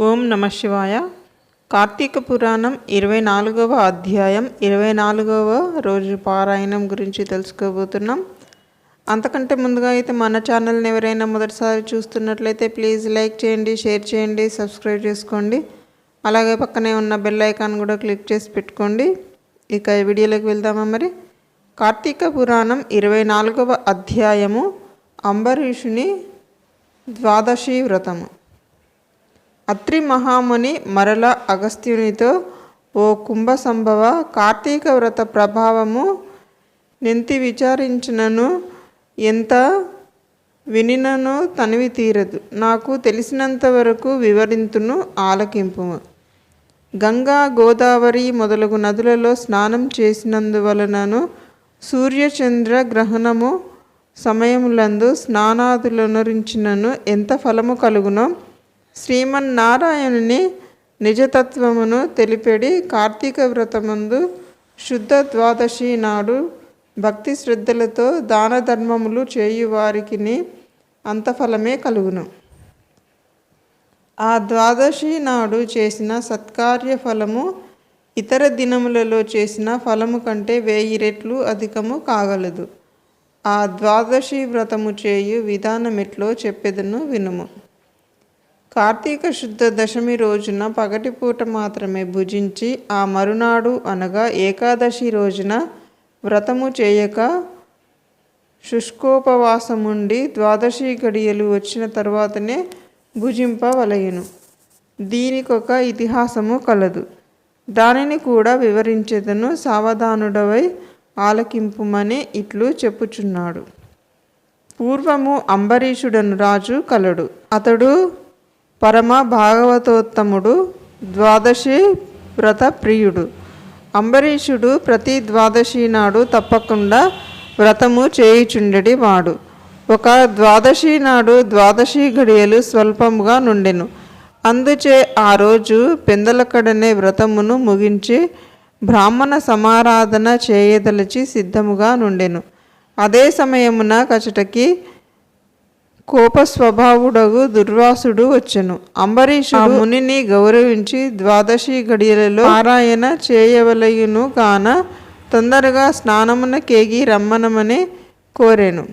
ఓం నమ శివాయ. కార్తీక పురాణం 24వ అధ్యాయం 24వ రోజు పారాయణం గురించి తెలుసుకోబోతున్నాం. అంతకంటే ముందుగా అయితే మన ఛానల్ని ఎవరైనా మొదటిసారి చూస్తున్నట్లయితే ప్లీజ్ లైక్ చేయండి, షేర్ చేయండి, సబ్స్క్రైబ్ చేసుకోండి. అలాగే పక్కనే ఉన్న బెల్ ఐకాన్ కూడా క్లిక్ చేసి పెట్టుకోండి. ఇక ఈ వీడియోలోకి వెళ్దామా. మరి కార్తీక పురాణం 24వ అధ్యాయము అంబరీషుని ద్వాదశి వ్రతము. అత్రి మహాముని మరల అగస్త్యునితో, ఓ కుంభ సంభవ, కార్తీక వ్రత ప్రభావము నెంతి విచారించినను ఎంత వినినను తనివి తీరదు. నాకు తెలిసినంత వరకు వివరింతును, ఆలకింపుము. గంగా, గోదావరి మొదలగు నదులలో స్నానం చేసినందువలనను సూర్యచంద్ర గ్రహణము సమయములందు స్నానాదులనురించినను ఎంత ఫలము కలుగునో శ్రీమన్నారాయణుని నిజతత్వమును తెలిపెడి కార్తీక వ్రతమందు శుద్ధ ద్వాదశి నాడు భక్తి శ్రద్ధలతో దాన ధర్మములు చేయువారికి అంత ఫలమే కలుగును. ఆ ద్వాదశి నాడు చేసిన సత్కార్య ఫలము ఇతర దినములలో చేసిన ఫలము కంటే 1000 రెట్లు అధికము కాగలదు. ఆ ద్వాదశి వ్రతము చేయు విధానమెట్లో చెప్పెదను వినుము. కార్తీక శుద్ధ దశమి రోజున పగటిపూట మాత్రమే భుజించి ఆ మరునాడు అనగా ఏకాదశి రోజున వ్రతము చేయక శుష్కోపవాసముండి ద్వాదశి గడియలు వచ్చిన తర్వాతనే భుజింపవలయును. దీనికొక ఇతిహాసము కలదు. దానిని కూడా వివరించెదను, సావధానుడవై ఆలకింపుమని ఇట్లు చెప్పుచున్నాడు. పూర్వము అంబరీషుడను రాజు కలడు. అతడు పరమ భాగవతోత్తముడు, ద్వాదశి వ్రత ప్రియుడు. అంబరీషుడు ప్రతి ద్వాదశి నాడు తప్పకుండా వ్రతము చేయుచుండెడి వాడు. ఒక ద్వాదశి నాడు ద్వాదశి ఘడియలు స్వల్పముగా నుండెను. అందుచే ఆ రోజు పెందలకడనే వ్రతమును ముగించి బ్రాహ్మణ సమారాధన చేయదలచి సిద్ధముగా నుండెను. అదే సమయమున కచటకి కోపస్వభావుడగు దుర్వాసుడు వచ్చెను. అంబరీషుడు మునిని గౌరవించి ద్వాదశి గడియలలో పారాయణ చేయవలయును గాన తొందరగా స్నానమున కేగి రమ్మనమని కోరెను.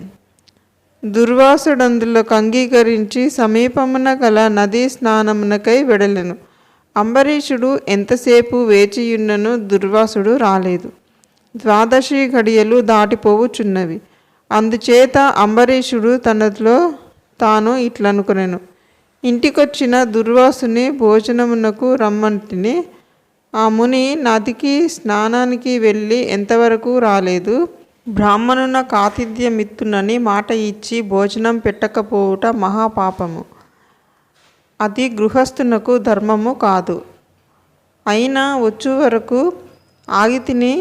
దుర్వాసుడందులకు అంగీకరించి సమీపమున గల నదీ స్నానమునకై వెడలెను. అంబరీషుడు ఎంతసేపు వేచియున్నను దుర్వాసుడు రాలేదు. ద్వాదశి గడియలు దాటిపోవుచున్నవి. అందుచేత అంబరీషుడు తనలో తాను ఇట్లనుకొనెను, ఇంటికొచ్చిన దుర్వాసుని భోజనమునకు రమ్మంటిని. ఆ ముని నదికి స్నానానికి వెళ్ళి ఎంతవరకు రాలేదు. బ్రాహ్మణున కాతిథ్యమిత్తునని మాట ఇచ్చి భోజనం పెట్టకపోవుట మహాపాపము. అది గృహస్థునకు ధర్మము కాదు. అయినా వచ్చు వరకు ఆగితిని.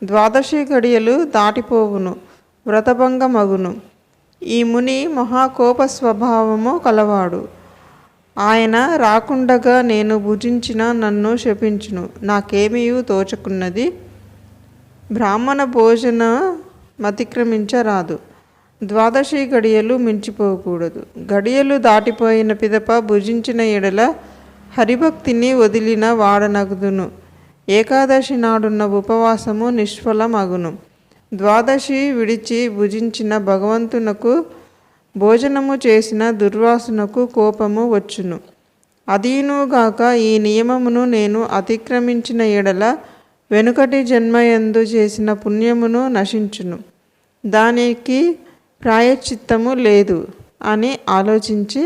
ద్వాదశి గడియలు దాటిపోవును, వ్రతభంగమగును. ఈ ముని మహాకోప స్వభావము కలవాడు. ఆయన రాకుండగా నేను భుజించిన నన్ను శపించును. నాకేమీయూ తోచకున్నది. బ్రాహ్మణ భోజన మతిక్రమించరాదు. ద్వాదశి గడియలు మించిపోకూడదు. గడియలు దాటిపోయిన పిదప భుజించిన ఎడల హరిభక్తిని వదిలిన వాడనగుదును. ఏకాదశి నాడున్న ఉపవాసము నిష్ఫలమగును. ద్వాదశి విడిచి భుజించిన భగవంతునకు భోజనము చేసిన దుర్వాసునకు కోపము వచ్చును. అదీనుగాక ఈ నియమమును నేను అతిక్రమించిన ఎడల వెనుకటి జన్మయందు చేసిన పుణ్యమును నశించును. దానికి ప్రాయశ్చిత్తము లేదు అని ఆలోచించి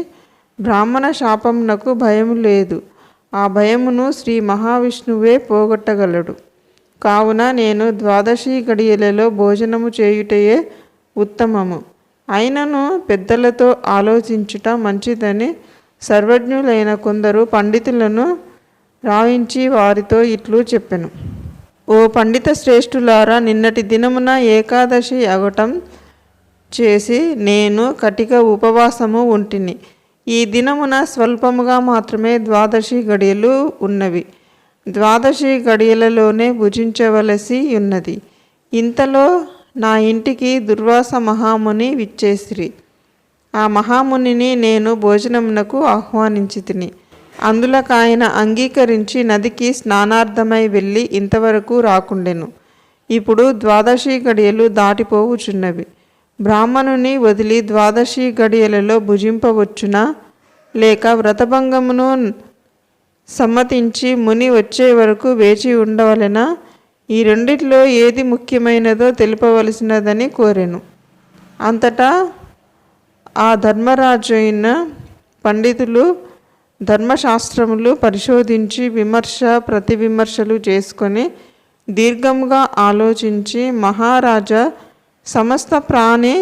బ్రాహ్మణ శాపమునకు భయము లేదు. ఆ భయమును శ్రీ మహావిష్ణువే పోగొట్టగలడు. కావున నేను ద్వాదశి గడియలలో భోజనము చేయుటయే ఉత్తమము. అయినను పెద్దలతో ఆలోచించుట మంచిదని సర్వజ్ఞులైన కొందరు పండితులను రావించి వారితో ఇట్లు చెప్పెను. ఓ పండిత శ్రేష్ఠులారా, నిన్నటి దినమున ఏకాదశి అగటం చేసి నేను కటిక ఉపవాసము ఉంటిని. ఈ దినమున స్వల్పముగా మాత్రమే ద్వాదశి గడియలు ఉన్నవి. ద్వాదశి గడియలలోనే భుజించవలసి ఉన్నది. ఇంతలో నా ఇంటికి దుర్వాస మహాముని విచ్చేసిరి. ఆ మహామునిని నేను భోజనమునకు ఆహ్వానించితిని. అందులకాయన అంగీకరించి నదికి స్నానార్థమై వెళ్ళి ఇంతవరకు రాకుండెను. ఇప్పుడు ద్వాదశి గడియలు దాటిపోవుచున్నవి. బ్రాహ్మణుని వదిలి ద్వాదశి గడియలలో భుజింపవచ్చునా, లేక వ్రతభంగమును సమ్మతించి ముని వచ్చే వరకు వేచి ఉండవలెనా? ఈ రెండిట్లో ఏది ముఖ్యమైనదో తెలుపవలసినదని కోరెను. అంతటా ఆ ధర్మరాజైన పండితులు ధర్మశాస్త్రములు పరిశోధించి విమర్శ ప్రతివిమర్శలు చేసుకొని దీర్ఘముగా ఆలోచించి, మహారాజా, సమస్త ప్రాణి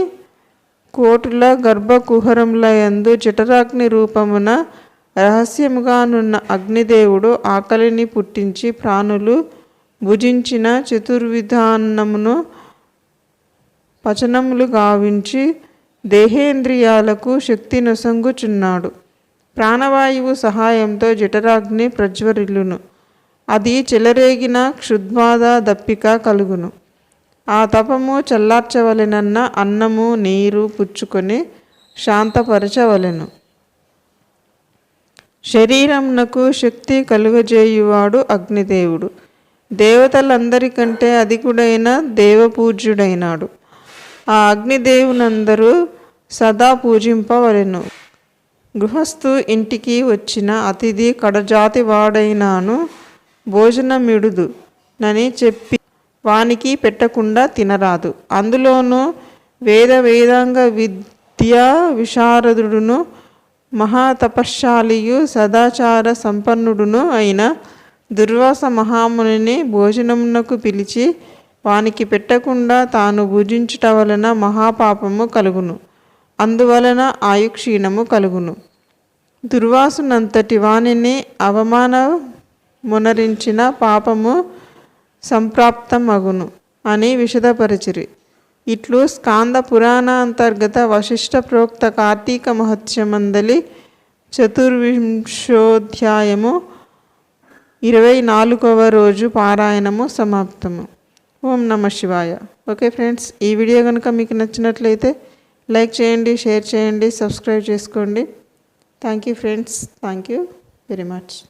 కోటుల గర్భకుహరములయందు జఠరాగ్ని రూపమున రహస్యముగానున్న అగ్నిదేవుడు ఆకలిని పుట్టించి ప్రాణులు భుజించిన చతుర్విధాన్నమును పచనములు గావించి దేహేంద్రియాలకు శక్తి నొసంగుచున్నాడు. ప్రాణవాయువు సహాయంతో జఠరాగ్ని ప్రజ్వరిల్లును. అది చెలరేగిన క్షుద్బాధ దప్పిక కలుగును. ఆ తపము చల్లార్చవలెనన్న అన్నము నీరు పుచ్చుకొని శాంతపరచవలెను. శరీరమునకు శక్తి కలుగజేయువాడు అగ్నిదేవుడు. దేవతలందరికంటే అధికుడైన దేవపూజ్యుడైనాడు. ఆ అగ్నిదేవునందరూ సదా పూజింపవలెను. గృహస్థు ఇంటికి వచ్చిన అతిథి కడజాతి వాడైనాను భోజనమిడుదు నని చెప్పి వానికి పెట్టకుండా తినరాదు. అందులోనూ వేదాంగ విద్యా విశారదుడును మహాతపశ్శాలియు సదాచార సంపన్నుడును అయిన దుర్వాస మహామునిని భోజనమునకు పిలిచి వానికి పెట్టకుండా తాను భుజించుట వలన మహాపాపము కలుగును. అందువలన ఆయుక్షీణము కలుగును. దుర్వాసునంతటి వానిని అవమానమునరించిన పాపము సంప్రాప్తమగును అని విశదపరిచిరి. ఇట్లు స్కాంద పురాణ అంతర్గత వశిష్ఠ ప్రోక్త కార్తీక మహత్యమందలి 24వ 24వ రోజు పారాయణము సమాప్తము. ఓం నమ శివాయ. ఓకే ఫ్రెండ్స్, ఈ వీడియో కనుక మీకు నచ్చినట్లయితే లైక్ చేయండి, షేర్ చేయండి, సబ్స్క్రైబ్ చేసుకోండి. Thank you friends. Thank you very much.